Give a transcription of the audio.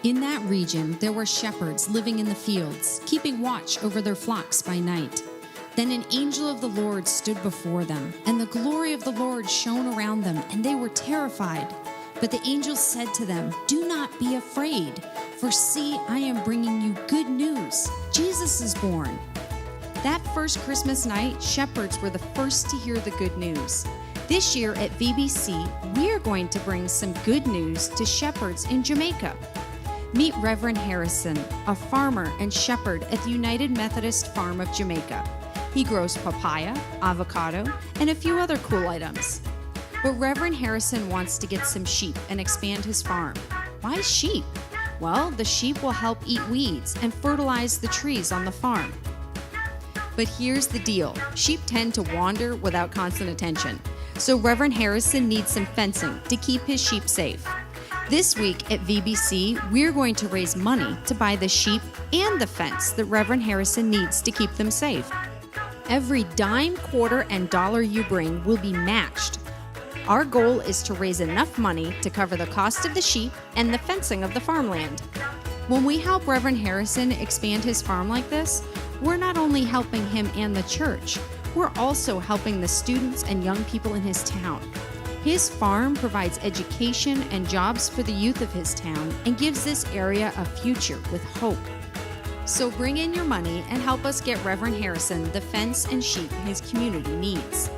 In that region, there were shepherds living in the fields, keeping watch over their flocks by night. Then an angel of the Lord stood before them, and the glory of the Lord shone around them, and they were terrified. But the angel said to them, "Do not be afraid, for see, I am bringing you good news. Jesus is born." That first Christmas night, shepherds were the first to hear the good news. This year at VBC, we are going to bring some good news to shepherds in Jamaica. Meet Reverend Harrison, a farmer and shepherd at the United Methodist Farm of Jamaica. He grows papaya, avocado, and a few other cool items. But Reverend Harrison wants to get some sheep and expand his farm. Why sheep? Well, the sheep will help eat weeds and fertilize the trees on the farm. But here's the deal. Sheep tend to wander without constant attention. So Reverend Harrison needs some fencing to keep his sheep safe. This week at VBC, we're going to raise money to buy the sheep and the fence that Reverend Harrison needs to keep them safe. Every dime, quarter, and dollar you bring will be matched. Our goal is to raise enough money to cover the cost of the sheep and the fencing of the farmland. When we help Reverend Harrison expand his farm like this, we're not only helping him and the church, we're also helping the students and young people in his town. His farm provides education and jobs for the youth of his town and gives this area a future with hope. So bring in your money and help us get Reverend Harrison the fence and sheep his community needs.